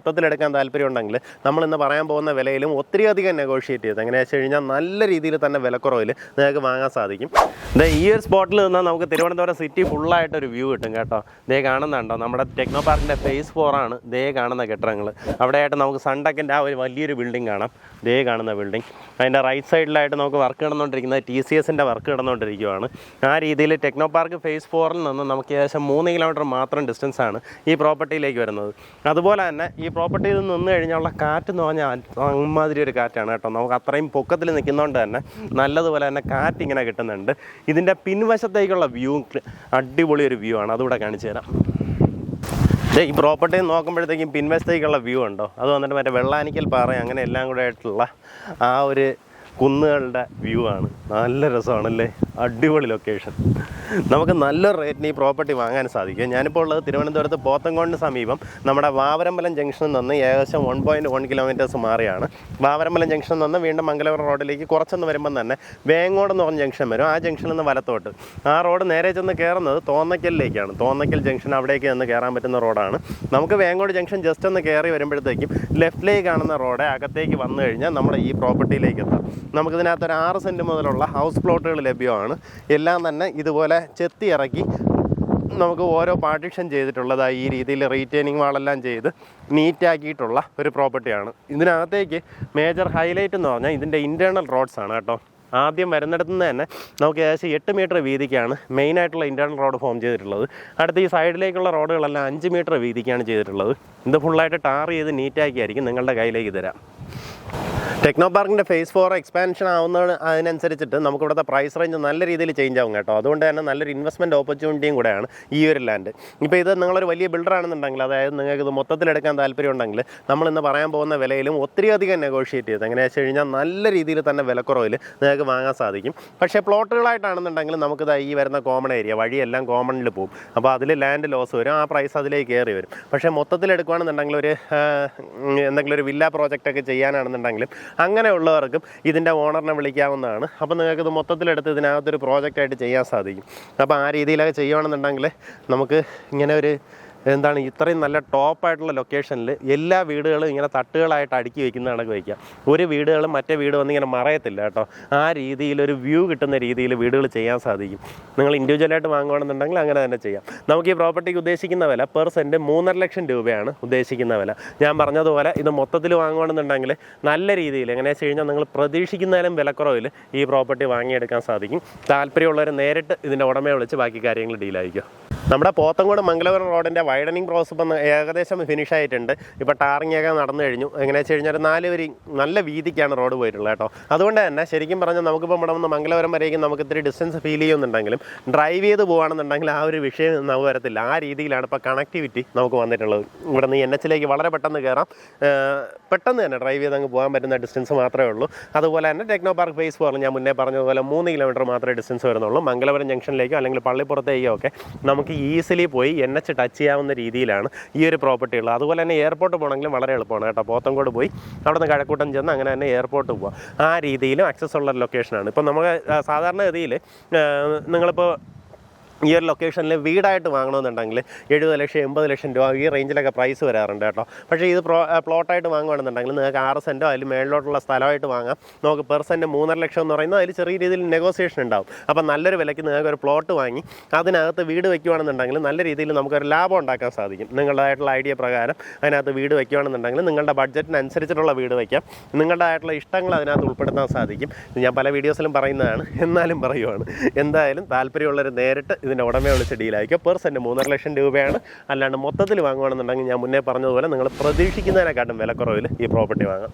മൊത്തത്തിലെടുക്കാൻ താല്പര്യമുണ്ടെങ്കിൽ നമ്മളിന്ന് പറയാൻ പോകുന്ന വിലയിലും ഒത്തിരിയധികം നെഗോഷിയേറ്റ് ചെയ്ത് എങ്ങനെയാണെന്ന് വെച്ച് കഴിഞ്ഞാൽ നല്ല രീതിയിൽ തന്നെ വിലക്കുറവിൽ നിങ്ങൾക്ക് വാങ്ങാൻ സാധിക്കും. ഈ ഒരു സ്പോട്ടിൽ നിന്നാൽ നമുക്ക് തിരുവനന്തപുരം സിറ്റി ഫുള്ളായിട്ടൊരു വ്യൂ കിട്ടും കേട്ടോ. ദേ കാണുന്നുണ്ടോ, നമ്മുടെ ടെക്നോ പാർക്കിൻ്റെ ഫേസ് 4 ആണ് ദേ കാണുന്ന കെട്ടിടങ്ങൾ. അവിടെയായിട്ട് നമുക്ക് സൺടെക്കിൻ്റെ ആ ഒരു വലിയൊരു ബിൽഡിംഗ് കാണാം. ദേ കാണുന്ന ബിൽഡിംഗ്, അതിൻ്റെ റൈറ്റ് സൈഡിലായിട്ട് നമുക്ക് വർക്ക് നടന്നുകൊണ്ടിരിക്കുന്നത് TCSൻ്റെ വർക്ക് നടന്നുകൊണ്ടിരിക്കുകയാണ്. ആ രീതിയിൽ ടെക്നോ പാർക്ക് ഫേസ് 4 നിന്ന് നമുക്ക് ഏകദേശം 3 കിലോമീറ്റർ മാത്രം ഡിസ്റ്റൻസാണ് ഈ പ്രോപ്പർട്ടിയിലേക്ക് വരുന്നത്. അതുപോലെ തന്നെ ഈ പ്രോപ്പർട്ടിയിൽ നിന്ന് കഴിഞ്ഞുള്ള കാറ്റ് എന്ന് പറഞ്ഞാൽ അമ്മാതിരി ഒരു കാറ്റാണ് കേട്ടോ. നമുക്ക് അത്രയും പൊക്കത്തിൽ നിൽക്കുന്നതുകൊണ്ട് തന്നെ നല്ലതുപോലെ തന്നെ കാറ്റ് ഇങ്ങനെ കിട്ടുന്നുണ്ട്. ഇതിൻ്റെ പിൻവശത്തേക്കുള്ള വ്യൂ അടിപൊളി ഒരു വ്യൂ ആണ്, അതുകൂടെ കാണിച്ചു തരാം. ഈ പ്രോപ്പർട്ടി നോക്കുമ്പോഴത്തേക്കും പിൻവശത്തേക്കുള്ള വ്യൂ ഉണ്ടോ, അത് വന്നിട്ട് മറ്റേ വെള്ളാനിക്കൽ പാറ അങ്ങനെ എല്ലാം കൂടെ ആയിട്ടുള്ള ആ ഒരു കുന്നുകളുടെ വ്യൂ ആണ്. നല്ല രസമാണല്ലേ, അടിപൊളി ലൊക്കേഷൻ. നമുക്ക് നല്ലൊരു റേറ്റിന് ഈ പ്രോപ്പർട്ടി വാങ്ങാൻ സാധിക്കും. ഞാനിപ്പോൾ ഉള്ളത് തിരുവനന്തപുരത്ത് പോത്തൻകോടിന് സമീപം നമ്മുടെ വാവരമ്പലം ജംഗ്ഷനിൽ നിന്ന് ഏകദേശം 1.1 കിലോമീറ്റേഴ്സ് മാറിയാണ്. വാവരമ്പലം ജംഗ്ഷനിൽ നിന്ന് വീണ്ടും മംഗലപുരം റോഡിലേക്ക് കുറച്ചൊന്ന് വരുമ്പം തന്നെ വേങ്ങോട് എന്ന് പറഞ്ഞ ജംഗ്ഷൻ വരും. ആ ജംഗ്ഷനിൽ നിന്ന് വലത്തോട്ട് ആ റോഡ് നേരെ ചെന്ന് കയറുന്നത് തോന്നയ്ക്കലിലേക്കാണ്. തോന്നയ്ക്കൽ ജംഗ്ഷൻ അവിടേക്ക് നിന്ന് കയറാൻ പറ്റുന്ന റോഡാണ്. നമുക്ക് വേങ്ങോട് ജംഗ്ഷൻ ജസ്റ്റ് ഒന്ന് കയറി വരുമ്പോഴത്തേക്കും ലെഫ്റ്റിലേക്ക് കാണുന്ന റോഡ് അകത്തേക്ക് വന്നു കഴിഞ്ഞാൽ നമ്മുടെ ഈ പ്രോപ്പർട്ടിയിലേക്ക് എത്താം. നമുക്കിതിനകത്ത് ഒരു 6 സെൻറ്റ് മുതലുള്ള ഹൗസ് പ്ലോട്ടുകൾ ലഭ്യമാണ്. എല്ലാം തന്നെ ഇതുപോലെ ചെത്തി ഇറക്കി നമുക്ക് ഓരോ പാർട്ടീഷൻ ചെയ്തിട്ടുള്ളതായി ഈ രീതിയിൽ റീറ്റെയിനിങ് വാളെല്ലാം ചെയ്ത് നീറ്റാക്കിയിട്ടുള്ള ഒരു പ്രോപ്പർട്ടിയാണ്. ഇതിനകത്തേക്ക് മേജർ ഹൈലൈറ്റ് എന്ന് പറഞ്ഞാൽ ഇതിൻ്റെ ഇൻറ്റേർണൽ റോഡ്സ് ആണ് കേട്ടോ. ആദ്യം വരുന്നിടത്തു നിന്ന് തന്നെ നമുക്ക് ഏകദേശം 8 മീറ്റർ വീതിക്കാണ് മെയിനായിട്ടുള്ള ഇൻറ്റേർണൽ റോഡ് ഫോം ചെയ്തിട്ടുള്ളത്. അടുത്ത ഈ സൈഡിലേക്കുള്ള റോഡുകളെല്ലാം 5 മീറ്റർ വീതിക്കാണ് ചെയ്തിട്ടുള്ളത്. ഇത് ഫുള്ളായിട്ട് ടാർ ചെയ്ത് നീറ്റാക്കിയായിരിക്കും നിങ്ങളുടെ കയ്യിലേക്ക് തരാം. ടെക്നോ പാർക്കിൻ്റെ ഫേസ് 4 എക്സ്പാൻഷൻ ആവുന്ന അതിനനുസരിച്ചിട്ട് നമുക്കിവിടുത്തെ പ്രൈസ് റേഞ്ച് നല്ല രീതിയിൽ ചേഞ്ച് ആവും കേട്ടോ. അതുകൊണ്ട് തന്നെ നല്ലൊരു ഇൻവെസ്റ്റ്മെൻറ്റ് ഓപ്പർച്യൂണിറ്റിയും കൂടെയാണ് ഈ ഒരു ലാൻഡ്. ഇപ്പോൾ ഇത് നിങ്ങളൊരു വലിയ ബിൽഡറാണെന്നുണ്ടെങ്കിൽ, അതായത് നിങ്ങൾക്ക് ഇത് മൊത്തത്തിലെടുക്കാൻ താല്പര്യമുണ്ടെങ്കിൽ നമ്മളിന്ന് പറയാൻ പോകുന്ന വിലയിലും ഒത്തിരിയധികം നെഗോഷിയേറ്റ് ചെയ്ത് എങ്ങനെയാണെന്ന് വെച്ച് കഴിഞ്ഞാൽ നല്ല രീതിയിൽ തന്നെ വിലക്കുറവിൽ നിങ്ങൾക്ക് വാങ്ങാൻ സാധിക്കും. പക്ഷേ പ്ലോട്ടുകളായിട്ടാണെന്നുണ്ടെങ്കിൽ നമുക്കിത് ഈ വരുന്ന കോമൺ ഏരിയ വഴിയെല്ലാം കോമണിൽ പോകും. അപ്പോൾ അതിൽ ലാൻഡ് ലോസ് വരും, ആ പ്രൈസ് അതിലേക്ക് കയറി വരും. പക്ഷേ മൊത്തത്തിലെടുക്കുകയാണെന്നുണ്ടെങ്കിൽ എന്തെങ്കിലും ഒരു വില്ല പ്രോജക്റ്റൊക്കെ ചെയ്യാനാണെന്നുണ്ടെങ്കിലും അങ്ങനെയുള്ളവർക്കും ഇതിൻ്റെ ഓണറിനെ വിളിക്കാവുന്നതാണ്. അപ്പോൾ നിങ്ങൾക്കിത് മൊത്തത്തിലെടുത്ത് ഇതിനകത്തൊരു പ്രോജക്റ്റായിട്ട് ചെയ്യാൻ സാധിക്കും. അപ്പോൾ ആ രീതിയിലൊക്കെ ചെയ്യുകയാണെന്നുണ്ടെങ്കിൽ നമുക്ക് ഇങ്ങനെ ഒരു ഇത്രയും നല്ല ടോപ്പായിട്ടുള്ള ലൊക്കേഷനിൽ എല്ലാ വീടുകളും ഇങ്ങനെ തട്ടുകളായിട്ട് അടുക്കി വയ്ക്കുന്ന കണക്ക് വയ്ക്കാം. ഒരു വീടുകളും മറ്റേ വീട് വന്നിങ്ങനെ മറയത്തില്ല കേട്ടോ. ആ രീതിയിലൊരു വ്യൂ കിട്ടുന്ന രീതിയിൽ വീടുകൾ ചെയ്യാൻ സാധിക്കും. നിങ്ങൾ ഇൻഡിവിജ്വലായിട്ട് വാങ്ങുകയാണെന്നുണ്ടെങ്കിൽ അങ്ങനെ തന്നെ ചെയ്യാം. നമുക്ക് ഈ പ്രോപ്പർട്ടിക്ക് ഉദ്ദേശിക്കുന്ന വില പെർ സെൻറ്റ് 3.5 ലക്ഷം രൂപയാണ് ഉദ്ദേശിക്കുന്ന വില. ഞാൻ പറഞ്ഞതുപോലെ ഇത് മൊത്തത്തിൽ വാങ്ങുകയാണെന്നുണ്ടെങ്കിൽ നല്ല രീതിയിൽ എങ്ങനെയാണെന്ന് വെച്ച് കഴിഞ്ഞാൽ നിങ്ങൾ പ്രതീക്ഷിക്കുന്നതിലും വിലക്കുറവിൽ ഈ പ്രോപ്പർട്ടി വാങ്ങിയെടുക്കാൻ സാധിക്കും. താല്പര്യമുള്ളവർ നേരിട്ട് ഇതിൻ്റെ ഉടമയെ വിളിച്ച് ബാക്കി കാര്യങ്ങൾ ഡീലായിരിക്കും. നമ്മുടെ പോത്തൻകോട് മംഗലപുരം റോഡിൻ്റെ വൈഡനിങ് പ്രോസസ് ഇപ്പം ഏകദേശം ഫിനിഷ് ആയിട്ടുണ്ട്. ഇപ്പോൾ ടാറിങ് ഒക്കെ നടന്നു കഴിഞ്ഞു. എങ്ങനെയാണെന്ന് വെച്ച് കഴിഞ്ഞാൽ 4 വരി നല്ല വീതിക്കാണ് റോഡ് പോയിട്ടുള്ളത് കേട്ടോ. അതുകൊണ്ട് തന്നെ ശരിക്കും പറഞ്ഞാൽ നമുക്കിപ്പോൾ ഇവിടെ നിന്ന് മംഗലപുരം വരേക്കും നമുക്ക് ഇത്തിരി ഡിസ്റ്റൻസ് ഫീൽ ചെയ്യുന്നുണ്ടെങ്കിലും ഡ്രൈവ് ചെയ്ത് പോകുകയാണെന്നുണ്ടെങ്കിൽ ആ ഒരു വിഷയം നമുക്ക് വരത്തില്ല. ആ രീതിയിലാണ് ഇപ്പോൾ കണക്ടിവിറ്റി നമുക്ക് വന്നിട്ടുള്ളത്. ഇവിടെ നിന്ന് NH വളരെ പെട്ടെന്ന് കയറാം, പെട്ടെന്ന് തന്നെ ഡ്രൈവ് ചെയ്ത് അങ്ങ് പോകാൻ പറ്റുന്ന ഡിസ്റ്റൻസ് മാത്രമേ ഉള്ളൂ. അതുപോലെ തന്നെ ടെക്നോ പാർക്ക് ഫേസ് 4 ഞാൻ മുന്നേ പറഞ്ഞതുപോലെ 3 കിലോമീറ്റർ മാത്രമേ ഡിസ്റ്റൻസ് വരുന്നുള്ളൂ. മംഗലപുരം ജംഗ്ഷനിലേക്കോ അല്ലെങ്കിൽ പള്ളിപ്പുറത്തേക്കോ ഒക്കെ നമുക്ക് ഈസിലി പോയി NH ടച്ച് ചെയ്യാവുന്ന രീതിയിലാണ് ഈ ഒരു പ്രോപ്പർട്ടി ഉള്ളത്. അതുപോലെ തന്നെ എയർപോർട്ട് പോകണമെങ്കിലും വളരെ എളുപ്പമാണ് കേട്ടോ. പോത്തൻകോട് പോയി അവിടെ നിന്ന് കഴക്കൂട്ടം ചെന്ന് അങ്ങനെ തന്നെ എയർപോർട്ട് പോകാം. ആ രീതിയിലും ആക്സസ് ഉള്ള ലൊക്കേഷനാണ്. ഇപ്പോൾ നമുക്ക് സാധാരണഗതിയിൽ നിങ്ങളിപ്പോൾ ഈ ഒരു ലൊക്കേഷനിൽ വീടായിട്ട് വാങ്ങണമെന്നുണ്ടെങ്കിൽ 70 ലക്ഷം 80 ലക്ഷം രൂപ ഈ റേഞ്ചിലൊക്കെ പ്രൈസ് വരാറുണ്ട് കേട്ടോ. പക്ഷേ ഇത് പ്ലോട്ടായിട്ട് വാങ്ങുകയാണെന്നുണ്ടെങ്കിൽ നിങ്ങൾക്ക് 6 സെൻറ്റോ അതിൽ മേളിലോട്ടുള്ള സ്ഥലമായിട്ട് വാങ്ങാം. നമുക്ക് പെർ സെൻറ്റ് 3.5 ലക്ഷം എന്ന് പറയുന്നത് അതിൽ ചെറിയ രീതിയിൽ നെഗോസിയേഷൻ ഉണ്ടാവും. അപ്പോൾ നല്ലൊരു വിലയ്ക്ക് നിങ്ങൾക്ക് ഒരു പ്ലോട്ട് വാങ്ങി അതിനകത്ത് വീട് വയ്ക്കുകയാണെന്നുണ്ടെങ്കിൽ നല്ല രീതിയിൽ നമുക്കൊരു ലാഭം ഉണ്ടാക്കാൻ സാധിക്കും. നിങ്ങളുടേതായിട്ടുള്ള ഐഡിയ പ്രകാരം അതിനകത്ത് വീട് വയ്ക്കുകയാണെന്നുണ്ടെങ്കിൽ നിങ്ങളുടെ ബഡ്ജറ്റിനനുസരിച്ചിട്ടുള്ള വീട് വയ്ക്കാം. നിങ്ങളുടേതായിട്ടുള്ള ഇഷ്ടങ്ങൾ അതിനകത്ത് ഉൾപ്പെടുത്താൻ സാധിക്കും. ഞാൻ പല വീഡിയോസിലും പറയുന്നതാണ്, എന്നാലും പറയുവാണ്. എന്തായാലും താല്പര്യമുള്ളവർ നേരിട്ട് ഇതിൻ്റെ ഉടമയെ വിളിച്ച് ഡീലായിരിക്കും. പെർ സെൻറ്റ് 3.5 ലക്ഷം രൂപയാണ്. അല്ലാണ്ട് മൊത്തത്തിൽ വാങ്ങുകയാണെന്നുണ്ടെങ്കിൽ ഞാൻ മുന്നേ പറഞ്ഞതുപോലെ നിങ്ങൾ പ്രതീക്ഷിക്കുന്നതിനെക്കാട്ടും വിലക്കുറവിൽ ഈ പ്രോപ്പർട്ടി വാങ്ങാം.